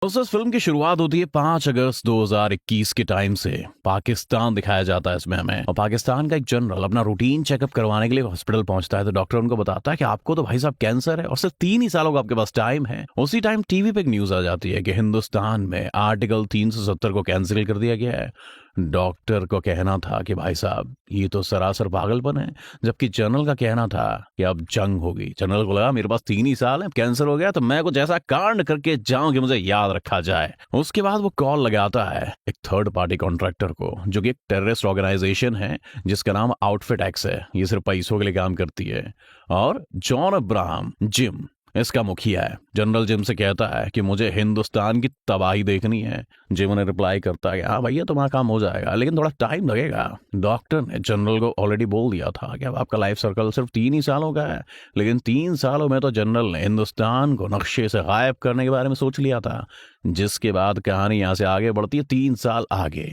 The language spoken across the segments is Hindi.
उस फिल्म की शुरुआत होती है 5 अगस्त 2021 के टाइम से। पाकिस्तान दिखाया जाता है इसमें हमें, और पाकिस्तान का एक जनरल अपना रूटीन चेकअप करवाने के लिए हॉस्पिटल पहुंचता है। तो डॉक्टर उनको बताता है कि आपको तो भाई साहब कैंसर है और सिर्फ 3 ही सालों का आपके पास टाइम है। उसी टाइम टीवी पे एक न्यूज आ जाती है कि हिंदुस्तान में आर्टिकल 370 को कैंसिल कर दिया गया है। डॉक्टर को कहना था कि भाई साहब ये तो सरासर पागलपन है, जबकि जनरल का कहना था कि अब जंग होगी। जनरल को लगा मेरे पास 3 ही साल है, कैंसर हो गया तो मैं कुछ ऐसा कांड करके जाऊं कि मुझे याद रखा जाए। उसके बाद वो कॉल लगाता है एक थर्ड पार्टी कॉन्ट्रैक्टर को, जो कि एक टेररिस्ट ऑर्गेनाइजेशन है जिसका नाम आउटफिट एक्स है। ये सिर्फ पैसों के लिए काम करती है, और जॉन अब्राहम जिम इसका मुखिया है। जनरल जिम से कहता है कि मुझे हिंदुस्तान की तबाही देखनी है। जिम उन्हें रिप्लाई करता है कि हाँ भैया तुम्हारा काम हो जाएगा, लेकिन थोड़ा टाइम लगेगा। डॉक्टर ने जनरल को ऑलरेडी बोल दिया था कि अब आपका लाइफ सर्कल सिर्फ 3 ही सालों का है, लेकिन 3 सालों में तो जनरल ने हिंदुस्तान को नक्शे से गायब करने के बारे में सोच लिया था। जिसके बाद कहानी यहाँ से आगे बढ़ती है 3 साल आगे।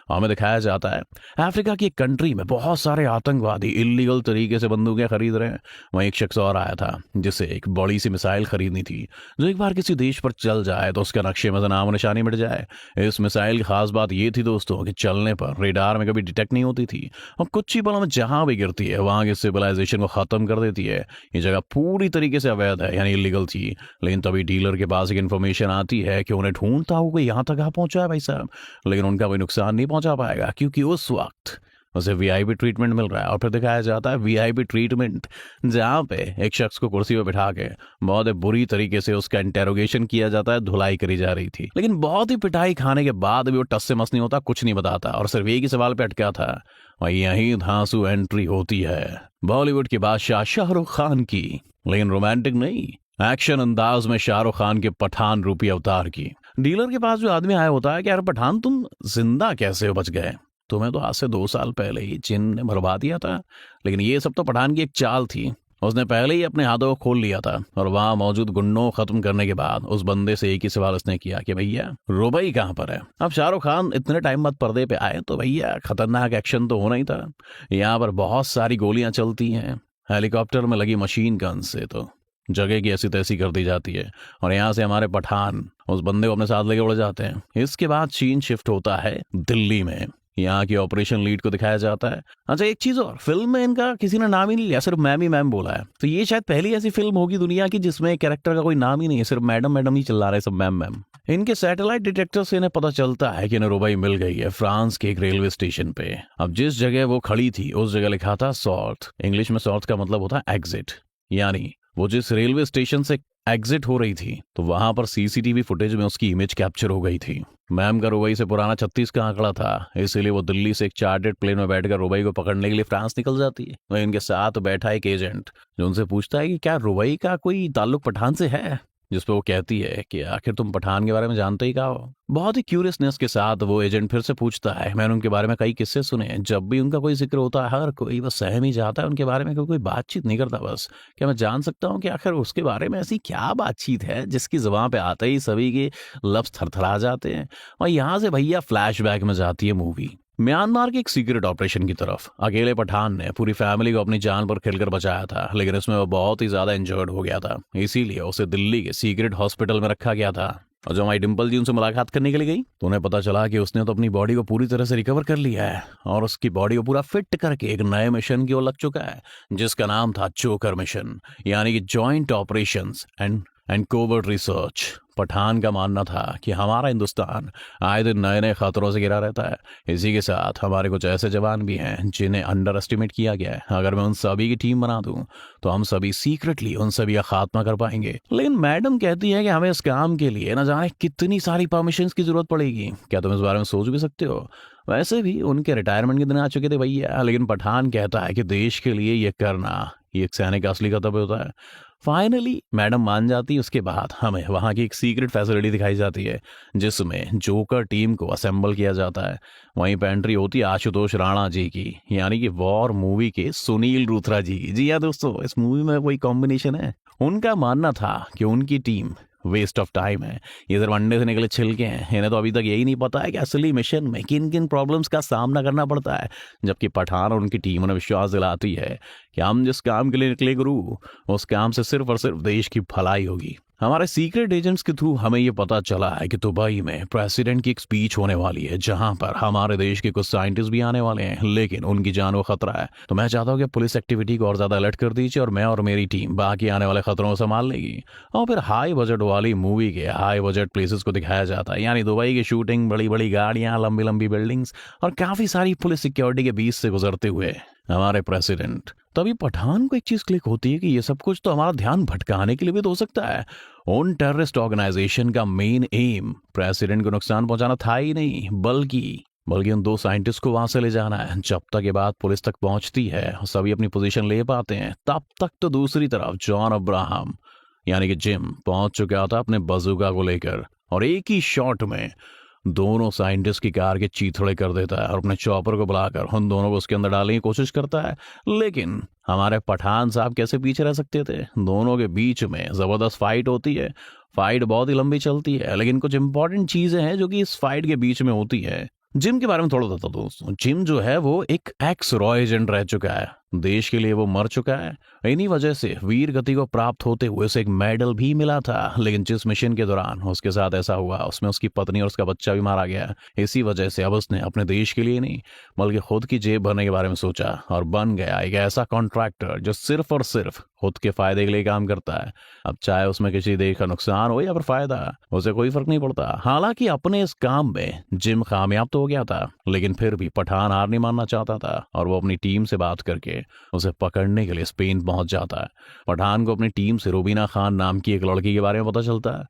हमें दिखाया जाता है अफ्रीका की एक कंट्री में बहुत सारे आतंकवादी इलीगल तरीके से बंदूकें खरीद रहे हैं। वहीं एक शख्स और आया था जिसे एक बड़ी सी मिसाइल खरीदनी थी, जो एक बार किसी देश पर चल जाए तो उसके नक्शे में से नामो निशानी मिट जाए। इस मिसाइल की खास बात ये थी दोस्तों कि चलने पर रेडार में कभी डिटेक्ट नहीं होती थी, और कुछ ही पलों में जहां भी गिरती है वहां की सिविलाइजेशन को खत्म कर देती है। ये जगह पूरी तरीके से अवैध है, यानी इलीगल थी। लेकिन तभी डीलर के पास एक इन्फॉर्मेशन आती है कि उन्हें ढूंढता हुआ यहाँ तक आ पहुंचा है भाई साहब, लेकिन उनका कोई नुकसान नहीं पहुंचा पाएगा क्योंकि उस वक्त उसे वीआईपी ट्रीटमेंट मिल रहा है। और फिर दिखाया जाता है वीआईपी ट्रीटमेंट, जहां पे एक शख्स को कुर्सी पे बिठा के बहुत बुरी तरीके से उसका इंटेरोगेशन किया जाता है, धुलाई करी जा रही थी। लेकिन बहुत ही पिटाई खाने के बाद भी वो टस से मस नहीं होता, कुछ नहीं बताता, और सिर्फ एक ही सवाल पे अटका था। और यही धांसू एंट्री होती है बॉलीवुड के बादशाह शाहरुख खान की, लेकिन रोमांटिक नहीं, एक्शन अंदाज में शाहरुख खान के पठान रूपी अवतार की। डीलर के पास जो आदमी आया होता है कि यार पठान तुम जिंदा कैसे बच गए, तुम्हें तो आज से 2 साल पहले ही जिन ने मरवा दिया था। लेकिन ये सब तो पठान की एक चाल थी। उसने पहले ही अपने हाथों को खोल लिया था, और वहां मौजूद गुंडों को खत्म करने के बाद उस बंदे से एक ही सवाल उसने किया कि भैया रुबई कहां पर है। अब शाहरुख खान इतने टाइम बाद पर्दे पे आए तो भैया खतरनाक एक्शन तो होना ही था। यहाँ पर बहुत सारी गोलियां चलती हैं, हेलीकॉप्टर में लगी मशीन गन से तो जगह की ऐसी तैसी कर दी जाती है, और यहाँ से हमारे पठान उस बंदे को अपने साथ लेके उड़ जाते हैं। इसके बाद सीन शिफ्ट होता है दिल्ली में। यहाँ की ऑपरेशन लीड को दिखाया जाता है। अच्छा एक चीज और, फिल्म में इनका किसी ने नाम ही नहीं लिया, सिर्फ मैम ही मैम बोला है। तो ये शायद पहली ऐसी फिल्म होगी दुनिया की जिसमें कैरेक्टर का कोई नाम ही नहीं है, सिर्फ मैडम मैडम ही चिल्ला रहे सब मैम मैम। इनके सैटेलाइट डिटेक्टर से इन्हें पता चलता है कि इन्हें रुबई मिल गई है फ्रांस के एक रेलवे स्टेशन पे। अब जिस जगह वो खड़ी थी उस जगह लिखा था सॉर्थ। इंग्लिश में सॉर्थ का मतलब होता है एग्जिट, यानी वो जिस रेलवे स्टेशन से एग्जिट हो रही थी तो वहां पर सीसीटीवी फुटेज में उसकी इमेज कैप्चर हो गई थी। मैम का रुबई से पुराना 36 का आंकड़ा था, इसीलिए वो दिल्ली से एक चार्टर्ड प्लेन में बैठकर रुबई को पकड़ने के लिए फ्रांस निकल जाती है। वहीं इनके साथ बैठा एक एजेंट जो उनसे पूछता है कि क्या रुबई का कोई ताल्लुक पठान से है, जिस पे वो कहती है कि आखिर तुम पठान के बारे में जानते ही क्या हो। बहुत ही क्यूरियसनेस के साथ वो एजेंट फिर से पूछता है, मैंने उनके बारे में कई किस्से सुने हैं, जब भी उनका कोई जिक्र होता है हर कोई बस सहम ही जाता है उनके बारे में, कोई बातचीत नहीं करता। बस क्या मैं जान सकता हूँ कि आखिर उसके बारे में ऐसी क्या बातचीत है जिसकी जुबान पे आते ही सभी के लफ्ज थरथरा जाते हैं। और यहाँ से भैया फ्लैशबैक में जाती है मूवी म्यांमार के एक सीक्रेट ऑपरेशन की तरफ। अकेले पठान ने पूरी फैमिली को अपनी जान पर खेलकर बचाया था, लेकिन इसमें वो बहुत ही ज्यादा इंजर्ड हो गया था, इसीलिए उसे दिल्ली के सीक्रेट हॉस्पिटल में रखा गया था। और जब हमारी डिम्पल जी उनसे मुलाकात करने के लिए गई तो उन्हें पता चला कि उसने तो अपनी बॉडी को पूरी तरह से रिकवर कर लिया है, और उसकी बॉडी को पूरा फिट करके एक नए मिशन की ओर लग चुका है, जिसका नाम था जोकर मिशन, यानी कि joint operations and covert research. Pathaan का मानना था कि हमारा हिंदुस्तान आए दिन नए नए खतरों से घिरा रहता है। इसी के साथ हमारे कुछ ऐसे जवान भी हैं जिन्हें अंडर एस्टिमेट किया गया है। अगर मैं उन सभी की टीम बना दूं तो हम सभी सीक्रेटली उन सभी का खात्मा कर पाएंगे। लेकिन मैडम कहती है कि हमें इस काम के लिए न जाने कितनी सारी परमिशन की जरूरत पड़ेगी। क्या तुम इस बारे में सोच भी सकते हो? वैसे भी उनके रिटायरमेंट के दिन आ चुके थे भैया, लेकिन पठान कहता है कि देश के लिए ये करना ये एक सैनिक का असली कर्तव्य होता है। फाइनली मैडम मान जाती है। उसके बाद हमें वहां की एक सीक्रेट फैसिलिटी दिखाई जाती है जिसमें जोकर टीम को असेंबल किया जाता है। वहीं पे एंट्री होती है आशुतोष राणा जी की, यानी कि वॉर मूवी के सुनील रूथरा जी की। जी हाँ दोस्तों, इस मूवी में वही कॉम्बिनेशन है। उनका मानना था कि उनकी टीम वेस्ट ऑफ टाइम है, ये सिर्फ अंडे से निकले छिलके हैं। इन्हें तो अभी तक यही नहीं पता है कि असली मिशन में किन किन प्रॉब्लम्स का सामना करना पड़ता है। जबकि पठान और उनकी टीम उन्हें विश्वास दिलाती है कि हम जिस काम के लिए निकले गुरु, उस काम से सिर्फ और सिर्फ देश की भलाई होगी। हमारे सीक्रेट एजेंट्स के थ्रू हमें ये पता चला है कि दुबई में प्रेसिडेंट की एक स्पीच होने वाली है जहां पर हमारे देश के कुछ साइंटिस्ट भी आने वाले हैं, लेकिन उनकी जान को खतरा है। तो मैं चाहता हूँ कि पुलिस एक्टिविटी को और ज्यादा अलर्ट कर दीजिए और मैं और मेरी टीम बाकी आने वाले खतरों को संभाल लेगी। और फिर हाई बजट वाली मूवी के हाई बजट प्लेसेस को दिखाया जाता है, यानी दुबई की शूटिंग, बड़ी बड़ी गाड़ियां, लंबी लंबी बिल्डिंग्स और काफी सारी पुलिस सिक्योरिटी के बीच से गुजरते हुए हमारे प्रेसिडेंट। तभी पठान को एक चीज क्लिक होती है कि ये सब कुछ तो हमारा ध्यान भटकाने के लिए भी तो हो सकता है। उन टेररिस्ट ऑर्गेनाइजेशन का मेन एम प्रेसिडेंट को नुकसान पहुंचाना था ही नहीं, बल्कि उन दो साइंटिस्ट को वहां से ले जाना है। जब तक ये बात पुलिस तक पहुंचती है और सभी अपनी पोजीशन ले पाते हैं, तब तक तो दूसरी तरफ जॉन अब्राहम यानी कि जिम पहुंच चुका था अपने बजूका को लेकर और एक ही शॉट में दोनों साइंटिस्ट की कार के चीथड़े कर देता है और अपने चॉपर को बुलाकर उन दोनों को उसके अंदर डालने की कोशिश करता है। लेकिन हमारे पठान साहब कैसे पीछे रह सकते थे? दोनों के बीच में जबरदस्त फाइट होती है। फाइट बहुत ही लंबी चलती है, लेकिन कुछ इंपॉर्टेंट चीजें हैं जो कि इस फाइट के बीच में होती है। जिम के बारे में थोड़ा बताता हूँ दोस्तों। जिम जो है वो एक एक्स रॉय एजेंट रह चुका है, देश के लिए वो मर चुका है। इन्हीं वजह से वीर गति को प्राप्त होते हुए उसे एक मेडल भी मिला था। लेकिन जिस मिशन के दौरान उसके साथ ऐसा हुआ, उसमें उसकी पत्नी और उसका बच्चा भी मारा गया। इसी वजह से अब उसने अपने देश के लिए नहीं बल्कि खुद की जेब भरने के बारे में सोचा और बन गया एक ऐसा कॉन्ट्रैक्टर जो सिर्फ और सिर्फ खुद के फायदे के लिए काम करता है। अब चाहे उसमें किसी देश का नुकसान हो या फिर फायदा, उसे कोई फर्क नहीं पड़ता। हालांकि अपने इस काम में जिम कामयाब तो हो गया था, लेकिन फिर भी पठान हार नहीं मानना चाहता था और वो अपनी टीम से बात करके उसे पकड़ने के लिए स्पेन पहुंच जाता है। पठान को अपनी टीम से रुबीना खान नाम की एक लड़की के बारे में पता चलता है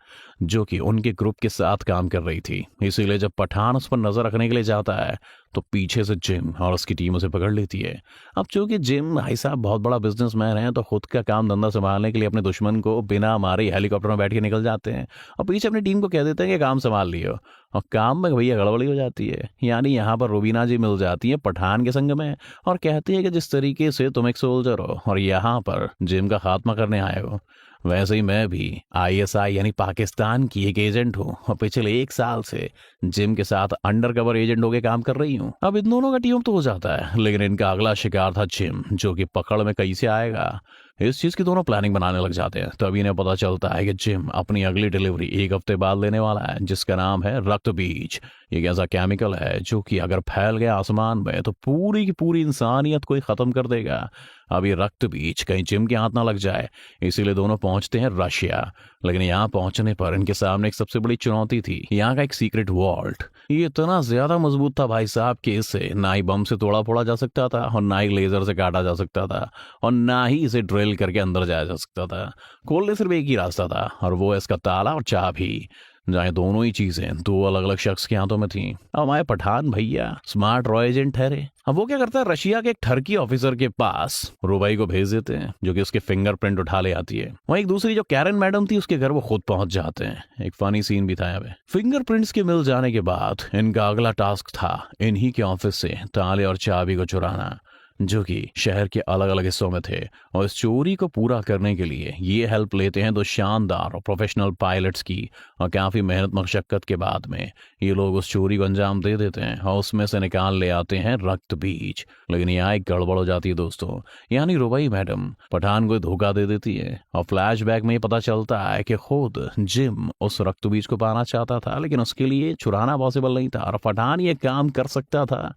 जो कि उनके ग्रुप के साथ काम कर रही थी। इसीलिए जब पठान उस पर नजर रखने के लिए जाता है तो पीछे से जिम और उसकी टीम उसे पकड़ लेती है। अब चूंकि जिम भाई साहब बहुत बड़ा बिजनेसमैन है, तो खुद का काम धंधा संभालने के लिए अपने दुश्मन को बिना मारे हेलीकॉप्टर में बैठ के निकल जाते हैं और पीछे अपनी टीम को कह देते हैं कि काम संभाल लियो। और काम में भैया गड़बड़ी हो जाती है। यानी यहाँ पर रुबीना जी मिल जाती है पठान के संग में और कहती है कि जिस तरीके से तुम एक सोल्जर हो और यहाँ पर जिम का खात्मा करने आए हो, वैसे ही मैं भी ISI यानी पाकिस्तान की एक एजेंट हूँ और पिछले 1 साल से जिम के साथ अंडर कवर एजेंट होकर काम कर रही हूँ। अब इन दोनों का टीम तो हो जाता है, लेकिन इनका अगला शिकार था जिम, जो कि पकड़ में कैसे आएगा इस चीज की दोनों प्लानिंग बनाने लग जाते हैं। तभी इन्हें पता चलता है कि जिम अपनी अगली डिलीवरी 1 हफ्ते बाद लेने वाला है, जिसका नाम है रक्त बीज। ये ऐसा केमिकल है जो कि अगर फैल गया आसमान में तो पूरी की पूरी इंसानियत को ही खत्म कर देगा। अब ये रक्त बीज कहीं जिम के हाथ ना लग जाए, इसीलिए दोनों पहुंचते हैं रशिया। लेकिन यहाँ पहुंचने पर इनके सामने एक सबसे बड़ी चुनौती थी, यहाँ का एक सीक्रेट वॉल्ट। ये इतना ज्यादा मजबूत था भाई साहब कि इसे ना ही बम से तोड़ा फोड़ा जा सकता था और ना ही लेजर से काटा जा सकता था और ना ही इसे ड्रिल करके अंदर जाया जा सकता था। खोलने सिर्फ एक ही रास्ता था और वो है इसका ताला और चाबी। जहाँ दोनों ही चीजें 2 अलग अलग शख्स के हाथों में थी। अब हमारे पठान भैया स्मार्ट रॉय एजेंट ठहरे। अब वो क्या करता है, रशिया के एक टर्की ऑफिसर के पास रुबाई को भेज देते हैं जो कि उसके फिंगरप्रिंट उठा ले आती है। वहीं एक दूसरी जो कैरन मैडम थी उसके घर वो खुद पहुंच जाते हैं। एक फनी सीन भी था यहाँ पे। फिंगरप्रिंट्स के मिल जाने के बाद इनका अगला टास्क था इन्हीं के ऑफिस से ताले और चाबी को चुराना, जो कि शहर के अलग अलग हिस्सों में थे। और इस चोरी को पूरा करने के लिए ये हेल्प लेते हैं 2 शानदार और प्रोफेशनल पायलट्स की। और काफी मेहनत मशक्कत के बाद में ये लोग उस चोरी को अंजाम दे देते हैं और उसमें से निकाल ले आते हैं रक्त बीज। लेकिन यहाँ एक गड़बड़ हो जाती है दोस्तों, यानी रुबाई मैडम पठान को धोखा दे देती है और फ्लैशबैक में ये पता चलता है कि खुद जिम उस रक्त बीज को पाना चाहता था, लेकिन उसके लिए चुराना पॉसिबल नहीं था और पठान ये काम कर सकता था।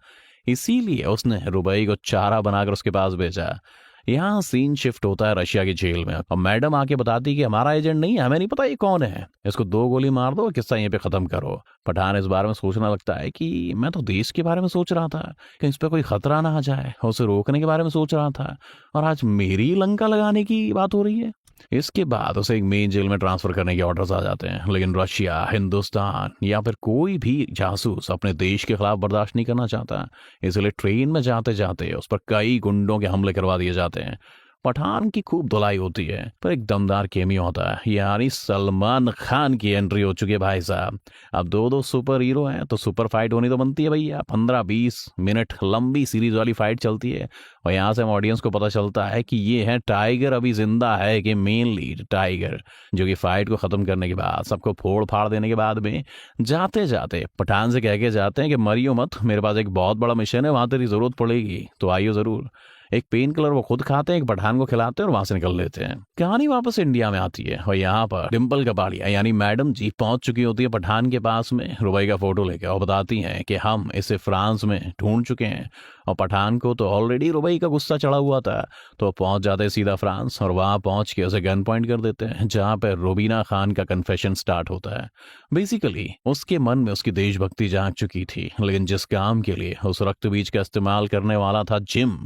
इसीलिए उसने रुबाई को चारा बनाकर उसके पास भेजा। यहाँ सीन शिफ्ट होता है रशिया की जेल में और मैडम आके बताती कि हमारा एजेंट नहीं है, हमें नहीं पता ये कौन है, इसको 2 गोली मार दो, किस्सा यहीं पे खत्म करो। पठान इस बारे में सोचने लगता है कि मैं तो देश के बारे में सोच रहा था कि इस पर कोई खतरा ना आ जाए, उसे रोकने के बारे में सोच रहा था और आज मेरी लंका लगाने की बात हो रही है। इसके बाद उसे एक मेन जेल में ट्रांसफर करने के ऑर्डर्स आ जाते हैं, लेकिन रशिया, हिंदुस्तान या फिर कोई भी जासूस अपने देश के खिलाफ बर्दाश्त नहीं करना चाहता। इसलिए ट्रेन में जाते जाते उस पर कई गुंडों के हमले करवा दिए जाते हैं। पठान की खूब धुलाई होती है, पर एक दमदार केमियो होता है, यानी सलमान खान की एंट्री हो चुकी है भाई साहब। अब 2 सुपर हीरो हैं तो सुपर फाइट होनी तो बनती है भैया। 15-20 मिनट लंबी सीरीज वाली फाइट चलती है और यहाँ से हम ऑडियंस को पता चलता है कि ये है टाइगर अभी जिंदा है, कि मेन लीड टाइगर, जो कि फाइट को खत्म करने के बाद सबको फोड़ फाड़ देने के बाद में जाते जाते पठान से कह के जाते हैं कि मरियो मत, मेरे पास एक बहुत बड़ा मिशन है, वहां तेरी जरूरत पड़ेगी तो आइयो जरूर। एक पेन किलर वो खुद खाते हैं, एक पठान को खिलाते हैं और वहां से निकल लेते हैं। कहानी वापस इंडिया में आती है और यहाँ पर डिम्पल कपाड़िया यानी मैडम जी पहुंच चुकी होती है पठान के पास में रुबई का फोटो लेकर और बताती हैं कि हम इसे फ्रांस में ढूंढ चुके हैं। और पठान को तो ऑलरेडी रुबई का गुस्सा चढ़ा हुआ था, तो पहुंच जाते हैं सीधा फ्रांस और वहां पहुंच के उसे गन पॉइंट कर देते हैं, जहां पर रुबीना खान का कन्फेशन स्टार्ट होता है। बेसिकली उसके मन में उसकी देशभक्ति जाग चुकी थी, लेकिन जिस काम के लिए उस रक्त बीज का इस्तेमाल करने वाला था जिम,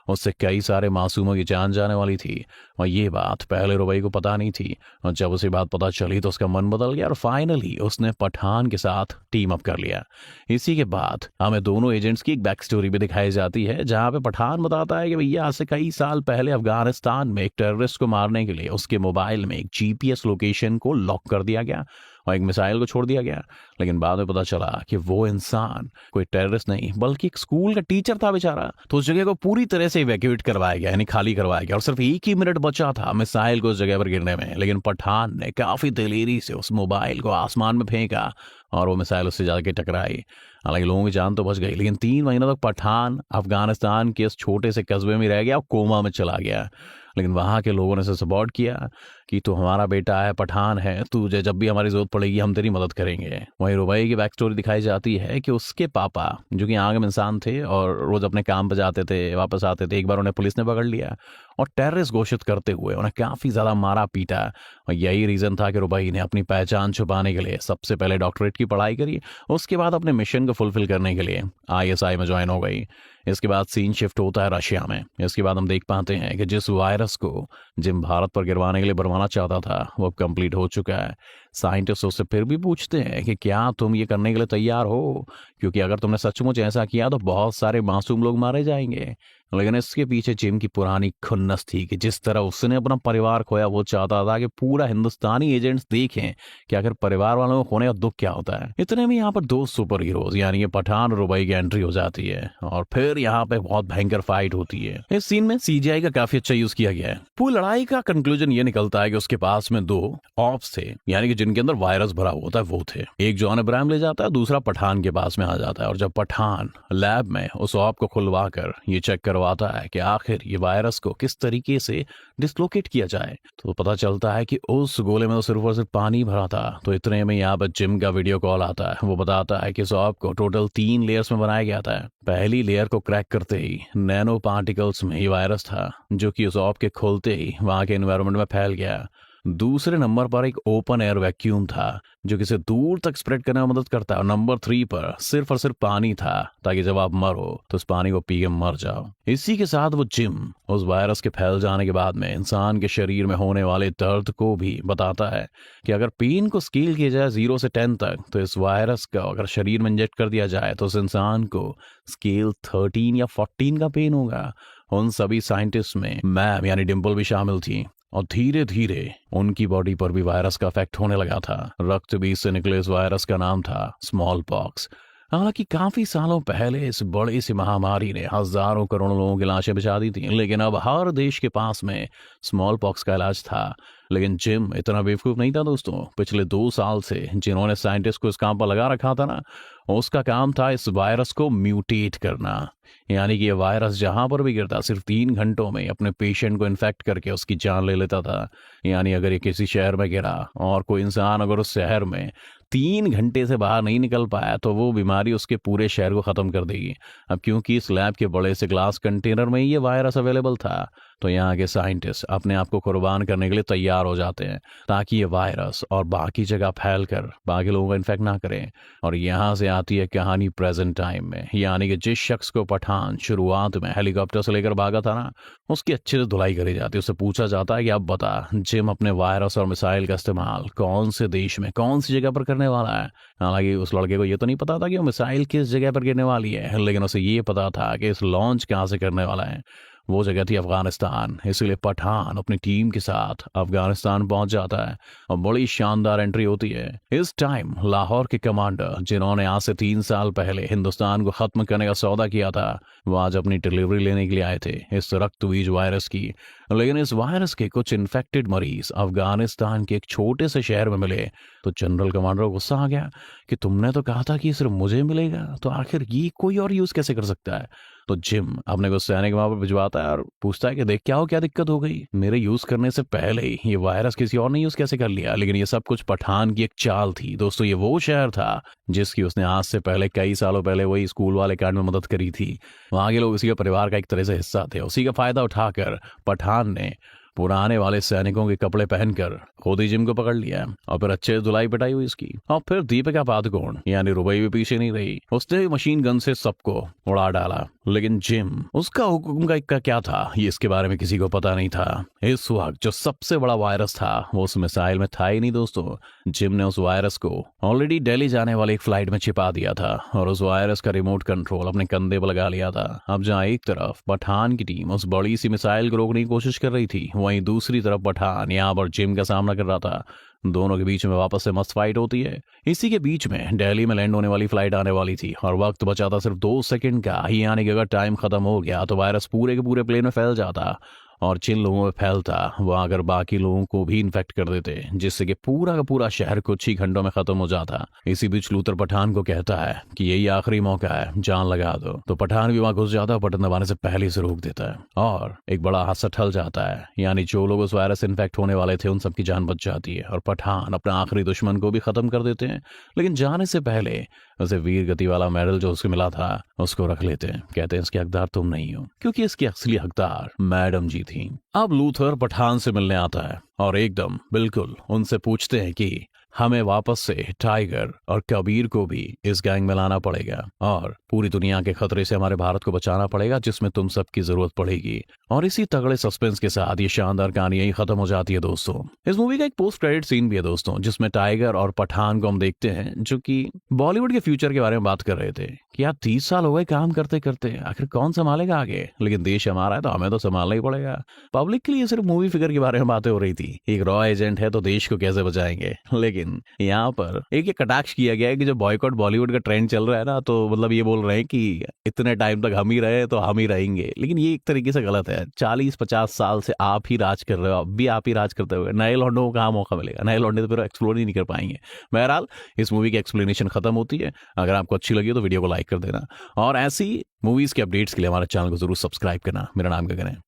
उससे कई सारे मासूमों की जान जाने वाली थी। और ये बात पहले रुबई को पता नहीं थी, और जब उसे बात पता चली तो उसका मन बदल गया और फाइनली उसने पठान के साथ टीम अप कर लिया। इसी के बाद हमें दोनों एजेंट्स की एक बैक स्टोरी भी दिखाई जाती है, जहां पे पठान बताता है कि भैया आज से कई साल पहले अफगानिस्तान में एक टेररिस्ट को मारने के लिए उसके मोबाइल में एक जीपीएस लोकेशन को लॉक कर दिया गया और एक मिसाइल को छोड़ दिया गया। लेकिन बाद में पता चला कि वो इंसान कोई टेररिस्ट नहीं बल्कि एक स्कूल का टीचर था बेचारा। तो उस जगह को पूरी तरह से इवैक्यूएट करवाया गया, यानी खाली करवाया गया, और सिर्फ 1 ही मिनट बचा था मिसाइल को उस जगह पर गिरने में। लेकिन पठान ने काफी दिलेरी से उस मोबाइल को आसमान में फेंका और वो मिसाइल उससे जाके टकराई। हालांकि लोगों की जान तो बच गई, लेकिन 3 महीनों तक पठान अफगानिस्तान के इस छोटे से कस्बे में रह गया और कोमा में चला गया। लेकिन वहां के लोगों ने उसे सपोर्ट किया कि तू हमारा बेटा है, पठान है, तुझे जब भी हमारी जरूरत पड़ेगी हम तेरी मदद करेंगे। वहीं रुबई की बैक स्टोरी दिखाई जाती है कि उसके पापा जो कि आगम इंसान थे और रोज अपने काम पर जाते थे वापस आते थे, एक बार उन्हें पुलिस ने पकड़ लिया और टेररिस्ट घोषित करते हुए उन्हें काफी ज्यादा मारा पीटा। और यही रीजन था कि रुबई ने अपनी पहचान छुपाने के लिए सबसे पहले डॉक्टरेट की पढ़ाई करी, उसके बाद अपने मिशन को फुलफिल करने के लिए आईएसआई में ज्वाइन हो गई। इसके बाद सीन शिफ्ट होता है रशिया में। इसके बाद हम देख पाते हैं कि जिस वायरस को जिम भारत पर गिरवाने के लिए बनवाना चाहता था वो अब कंप्लीट हो चुका है। साइंटिस्ट उससे फिर भी पूछते हैं कि क्या तुम ये करने के लिए तैयार हो, क्योंकि अगर तुमने सचमुच ऐसा किया तो बहुत सारे मासूम लोग मारे जाएंगे। लेकिन इसके पीछे जिम की पुरानी खुन्नस थी कि जिस तरह उसने अपना परिवार खोया वो चाहता था कि पूरा हिंदुस्तानी एजेंट्स देखें कि आखिर परिवार वालों को खोने का दुख क्या होता है। इतने में यहाँ पर 2 सुपर हीरोज यानी ये पठान और रुबई की एंट्री हो जाती है और फिर यहाँ पे बहुत भयंकर फाइट होती है। इस सीन में सीजीआई का काफी अच्छा यूज किया गया है। पूरी लड़ाई का कंक्लूजन ये निकलता है कि उसके पास में 2 ऑप्स थे, यानी कि जिनके अंदर वायरस भरा होता है वो थे। एक जॉन अब्राहम ले जाता है, दूसरा पठान के पास में आ जाता है। और जब पठान लैब में उस ऑप को खुलवा कर ये चेक करवाता है कि आखिर ये वायरस को किस तरीके से डिसलोकेट किया जाए, तो पता चलता है कि उस गोले में तो सिर्फ और सिर्फ पानी भरा था। तो इतने में यहाँ पर जिम का वीडियो कॉल आता है। वो बताता है कि इस ऑप को टोटल 3 लेयर्स में बनाया गया था। पहली लेयर को क्रैक करते ही नैनो पार्टिकल्स में ये वायरस था जो कि उस ऑप के खोलते ही वहां के एनवायरनमेंट में फैल गया। दूसरे नंबर पर एक ओपन एयर वैक्यूम था जो किसे दूर तक स्प्रेड करने में मदद करता है। और नंबर 3 पर सिर्फ और सिर्फ पानी था ताकि जब आप मरो तो उस पानी को पी के मर जाओ। इसी के साथ वो जिम उस वायरस के फैल जाने के बाद में इंसान के शरीर में होने वाले दर्द को भी बताता है कि अगर पेन को स्केल किया जाए 0 से 10 तक, तो इस वायरस का अगर शरीर में इंजेक्ट कर दिया जाए तो उस इंसान को स्केल 13 या 14 का पेन होगा। उन सभी साइंटिस्ट में मैम यानी डिम्पल भी शामिल थी और धीरे धीरे उनकी बॉडी पर भी वायरस का इफेक्ट होने लगा था। रक्त बीज से निकले इस वायरस का नाम था स्मॉल पॉक्स। हालांकि काफी सालों पहले इस बड़ी सी महामारी ने हजारों करोड़ों लोगों की लाशें बचा दी थी, लेकिन अब हर देश के पास में स्मॉल पॉक्स का इलाज था। लेकिन जिम इतना बेवकूफ नहीं था दोस्तों। पिछले 2 साल से जिन्होंने साइंटिस्ट को इस काम पर लगा रखा था ना, उसका काम था इस वायरस को म्यूटेट करना, यानी कि ये वायरस जहां पर भी गिरता सिर्फ 3 घंटों में अपने पेशेंट को इन्फेक्ट करके उसकी जान ले लेता था। यानी अगर ये किसी शहर में गिरा और कोई इंसान अगर उस शहर में 3 घंटे से बाहर नहीं निकल पाया तो वो बीमारी उसके पूरे शहर को खत्म कर देगी। अब क्योंकि इस लैब के बड़े से ग्लास कंटेनर में ये वायरस अवेलेबल था, तो यहाँ के साइंटिस्ट अपने आप को कुर्बान करने के लिए तैयार हो जाते हैं ताकि ये वायरस और बाकी जगह फैल कर बाकी लोगों को इन्फेक्ट ना करें। और यहाँ से आती है कहानी प्रेजेंट टाइम में, यानी कि जिस शख्स को पठान शुरुआत में हेलीकॉप्टर से लेकर भागा था ना, उसकी अच्छे से धुलाई करी जाती है। उससे पूछा जाता है कि अब बता, जिम अपने वायरस और मिसाइल का इस्तेमाल कौन से देश में कौन सी जगह पर करने वाला है। हालांकि उस लड़के को ये तो नहीं पता था कि वो मिसाइल किस जगह पर गिरने वाली है, लेकिन उसे ये पता था कि इस लॉन्च कहाँ से करने वाला है। वो जगह थी अफगानिस्तान। इसलिए पठान अपनी टीम के साथ अफगानिस्तान पहुंच जाता है और बड़ी शानदार एंट्री होती है। इस टाइम लाहौर के कमांडर जिन्होंने आज से 3 साल पहले हिंदुस्तान को खत्म करने का सौदा किया था, वो आज अपनी डिलीवरी लेने के लिए आए थे इस रक्तबीज वायरस की। लेकिन इस वायरस के कुछ इन्फेक्टेड मरीज अफगानिस्तान के एक छोटे से शहर में मिले तो जनरल कमांडर को गुस्सा आ गया कि तुमने तो कहा था कि सिर्फ मुझे मिलेगा, तो आखिर ये कोई और यूज कैसे कर सकता है। तो जिम अपने को सैनिक वहां पर भिजवाता है और पूछता है कि देख क्या दिक्कत हो गई, मेरे यूज करने से पहले ही ये वायरस किसी और ने यूज कैसे कर लिया। लेकिन ये सब कुछ पठान की एक चाल थी दोस्तों। ये वो शहर था जिसकी उसने आज से पहले कई सालों पहले वही स्कूल वाले कांड में मदद करी थी। वहां के लोग उसी के परिवार का एक तरह से हिस्सा थे। उसी का फायदा उठाकर पठान ने पुराने वाले सैनिकों के कपड़े पहनकर खुद ही जिम को पकड़ लिया और फिर अच्छे धुलाई पिटाई हुई इसकी। और फिर दीपिका पादुकोण यानी रुबई भी पीछे नहीं रही, उसने भी मशीन गन से सबको उड़ा डाला। लेकिन जिम, उसका हुक्म का इक्का क्या था ये इसके बारे में किसी को पता नहीं था। इस वक्त जो सबसे बड़ा वायरस था वो उस मिसाइल में था ही नहीं दोस्तों। जिम ने उस वायरस को ऑलरेडी दिल्ली जाने वाली एक फ्लाइट में छिपा दिया था और उस वायरस का रिमोट कंट्रोल अपने कंधे पर लगा लिया था। अब जहाँ एक तरफ पठान की टीम उस बड़ी सी मिसाइल को रोकने की कोशिश कर रही थी, वहीं दूसरी तरफ पठान यहाँ पर जिम का सामना कर रहा था। दोनों के बीच में वापस से मस्त फाइट होती है। इसी के बीच में दिल्ली में लैंड होने वाली फ्लाइट आने वाली थी और वक्त बचा था सिर्फ 2 सेकंड का ही, यानी कि अगर टाइम खत्म हो गया तो वायरस पूरे के पूरे प्लेन में फैल जाता और जिन लोगों में फैलता वह अगर बाकी लोगों को भी इन्फेक्ट कर देते, जिससे कि पूरा का पूरा शहर कुछ ही घंटों में खत्म हो जाता। इसी बीच लूथर पठान को कहता है कि यही आखिरी मौका है, जान लगा दो। तो पठान भी वहां घुस जाता है, बटन दबाने से पहले से रोक देता है और एक बड़ा हादसा टल जाता है। यानी जो लोग उस वायरस से इन्फेक्ट होने वाले थे उन सबकी जान बच जाती है और पठान अपने आखिरी दुश्मन को भी खत्म कर देते हैं। लेकिन जाने से पहले उसे वीर गति वाला मेडल जो उसको मिला था उसको रख लेते हैं। कहते हैं इसके हकदार तुम नहीं हो, क्योंकि इसकी असली हकदार मैडम जी थी। अब लूथर पठान से मिलने आता है और एकदम बिल्कुल उनसे पूछते हैं कि हमें वापस से टाइगर और कबीर को भी इस गैंग में लाना पड़ेगा और पूरी दुनिया के खतरे से हमारे भारत को बचाना पड़ेगा, जिसमें तुम सबकी जरूरत पड़ेगी। और इसी तगड़े सस्पेंस के साथ ये शानदार कहानी यही खत्म हो जाती है दोस्तों। इस मूवी का एक पोस्ट क्रेडिट सीन भी है दोस्तों, जिसमें टाइगर और पठान को हम देखते हैं जो कि बॉलीवुड के फ्यूचर के बारे में बात कर रहे थे कि यार 30 साल हो गए काम करते करते, आखिर कौन संभालेगा आगे। लेकिन देश हमारा है तो हमें तो संभालना ही पड़ेगा। पब्लिक के लिए सिर्फ मूवी फिगर के बारे में बातें हो रही थी, एक रॉ एजेंट है तो देश को कैसे बचाएंगे। लेकिन यहाँ पर एक कटाक्ष किया गया है कि जो बॉयकॉट बॉलीवुड का ट्रेंड चल रहा है ना, तो मतलब ये बोल रहे हैं कि इतने टाइम तक हम ही रहे तो हम ही रहेंगे। लेकिन ये एक तरीके से गलत है। 40-50 साल से आप ही राज कर रहे हो, अब भी आप ही राज करते हुए नए लौंडों को कहाँ मौका मिलेगा। नए लौंडे तो फिर एक्सप्लोर ही नहीं कर पाएंगे। बहरहाल इस मूवी की एक्सप्लेनेशन खत्म होती है। अगर आपको अच्छी लगी तो वीडियो को लाइक कर देना और ऐसी मूवीज के अपडेट्स के लिए हमारे चैनल को जरूर सब्सक्राइब करना। मेरा नाम गगन है।